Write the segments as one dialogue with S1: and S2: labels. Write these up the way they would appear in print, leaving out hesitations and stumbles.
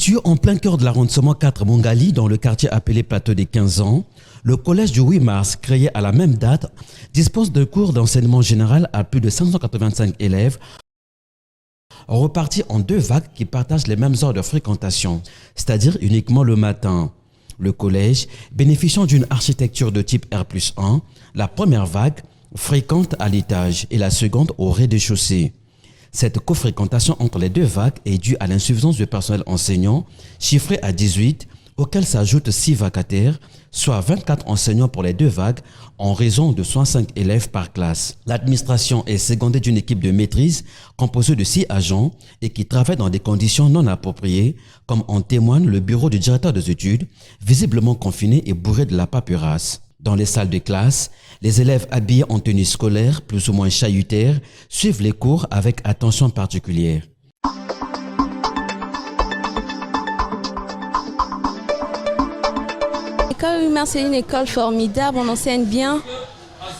S1: Situé en plein cœur de l'arrondissement 4 Mongali, dans le quartier appelé Plateau des 15 ans, le collège du 8 mars, créé à la même date, dispose de cours d'enseignement général à plus de 585 élèves, repartis en 2 vagues qui partagent les mêmes heures de fréquentation, c'est-à-dire uniquement le matin. Le collège, bénéficiant d'une architecture de type R+1, la première vague fréquente à l'étage et la seconde au rez-de-chaussée. Cette cofréquentation entre les 2 vagues est due à l'insuffisance du personnel enseignant, chiffré à 18, auquel s'ajoutent 6 vacataires, soit 24 enseignants pour les 2 vagues, en raison de 65 élèves par classe. L'administration est secondée d'une équipe de maîtrise composée de 6 agents et qui travaille dans des conditions non appropriées, comme en témoigne le bureau du directeur des études, visiblement confiné et bourré de la paperasse. Dans les salles de classe, les élèves habillés en tenue scolaire, plus ou moins chahutaires, suivent les cours avec attention particulière.
S2: L'école 8 mars, c'est une école formidable, on enseigne bien.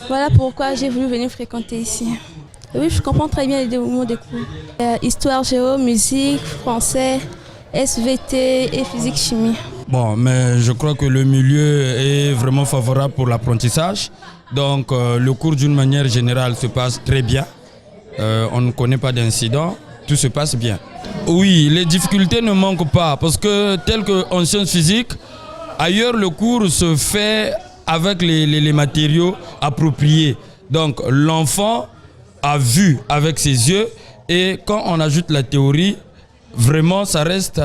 S2: Voilà pourquoi j'ai voulu venir fréquenter ici. Oui, je comprends très bien les déroulements des cours. Histoire, géo, musique, français, SVT et physique-chimie.
S3: Bon, mais je crois que le milieu est vraiment favorable pour l'apprentissage. Donc le cours d'une manière générale se passe très bien. On ne connaît pas d'incident, tout se passe bien. Oui, les difficultés ne manquent pas parce que tel qu'en sciences physiques, ailleurs le cours se fait avec les matériaux appropriés. Donc l'enfant a vu avec ses yeux et quand on ajoute la théorie, vraiment ça reste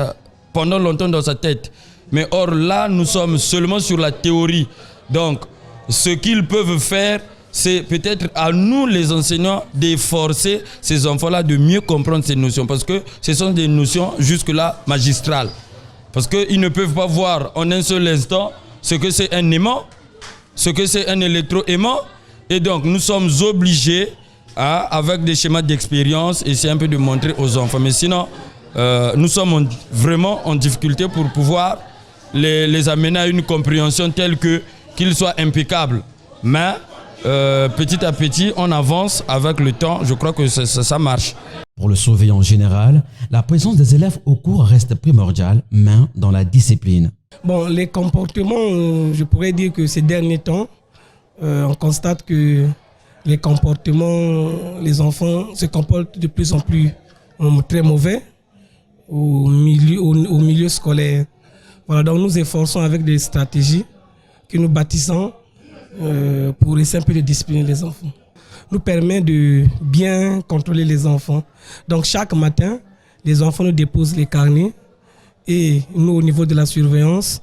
S3: pendant longtemps dans sa tête. Mais or là, nous sommes seulement sur la théorie. Donc, ce qu'ils peuvent faire, c'est peut-être à nous les enseignants d'efforcer ces enfants-là de mieux comprendre ces notions. Parce que ce sont des notions jusque-là magistrales. Parce qu'ils ne peuvent pas voir en un seul instant ce que c'est un aimant, ce que c'est un électroaimant. Et donc, nous sommes obligés, avec des schémas d'expérience, essayer un peu de montrer aux enfants. Mais sinon, nous sommes vraiment en difficulté pour pouvoir les amener à une compréhension telle qu'ils soient impeccables. Mais petit à petit, on avance avec le temps. Je crois que ça marche.
S1: Pour le surveillant général, la présence des élèves au cours reste primordiale, mais dans la discipline.
S4: Bon, les comportements, je pourrais dire que ces derniers temps, on constate que les comportements, les enfants se comportent de plus en plus très mauvais au milieu scolaire. Voilà, donc nous efforçons avec des stratégies que nous bâtissons pour essayer un peu de discipliner les enfants. Nous permet de bien contrôler les enfants. Donc chaque matin, les enfants nous déposent les carnets et nous, au niveau de la surveillance,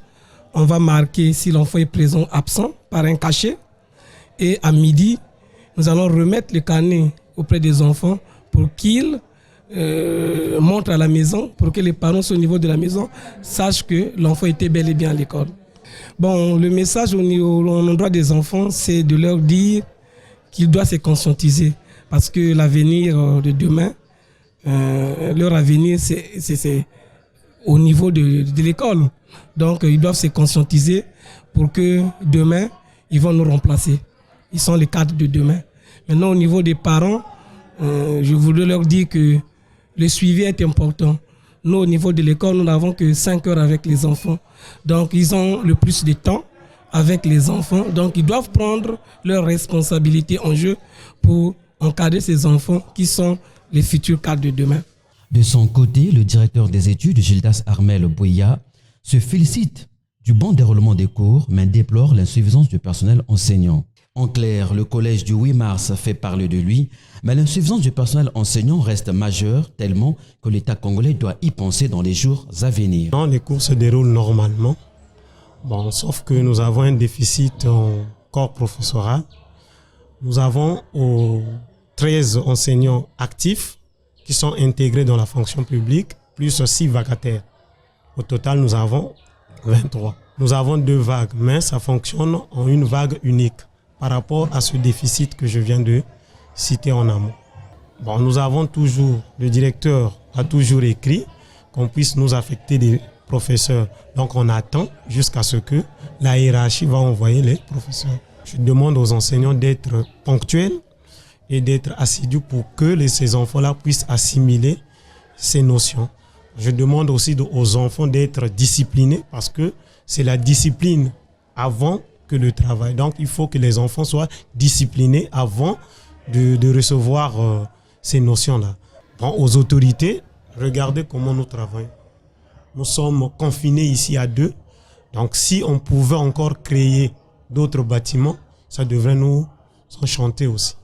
S4: on va marquer si l'enfant est présent ou absent par un cachet. Et à midi, nous allons remettre le carnet auprès des enfants pour qu'ils montre à la maison pour que les parents au niveau de la maison sachent que l'enfant était bel et bien à l'école. Bon, le message au endroit des enfants, c'est de leur dire qu'ils doivent se conscientiser parce que l'avenir de demain, leur avenir, c'est au niveau de l'école. Donc, ils doivent se conscientiser pour que demain, ils vont nous remplacer. Ils sont les cadres de demain. Maintenant, au niveau des parents, je voudrais leur dire que le suivi est important. Nous, au niveau de l'école, nous n'avons que 5 heures avec les enfants. Donc, ils ont le plus de temps avec les enfants. Donc, ils doivent prendre leurs responsabilités en jeu pour encadrer ces enfants qui sont les futurs cadres de demain.
S1: De son côté, le directeur des études, Gildas Armel Bouya, se félicite du bon déroulement des cours, mais déplore l'insuffisance du personnel enseignant. En clair, le collège du 8 mars fait parler de lui, mais l'insuffisance du personnel enseignant reste majeure tellement que l'État congolais doit y penser dans les jours à venir.
S5: Non, les cours se déroulent normalement, bon, sauf que nous avons un déficit en corps professoral. Nous avons 13 enseignants actifs qui sont intégrés dans la fonction publique, plus 6 vacataires. Au total, nous avons 23. Nous avons 2 vagues, mais ça fonctionne en une vague unique par rapport à ce déficit que je viens de citer en amont. Bon, nous avons toujours, le directeur a toujours écrit qu'on puisse nous affecter des professeurs. Donc on attend jusqu'à ce que la hiérarchie va envoyer les professeurs. Je demande aux enseignants d'être ponctuels et d'être assidus pour que ces enfants-là puissent assimiler ces notions. Je demande aussi aux enfants d'être disciplinés parce que c'est la discipline avant que le travail. Donc, il faut que les enfants soient disciplinés avant de recevoir ces notions-là. Bon, aux autorités, regardez comment nous travaillons. Nous sommes confinés ici à 2. Donc, si on pouvait encore créer d'autres bâtiments, ça devrait nous enchanter aussi.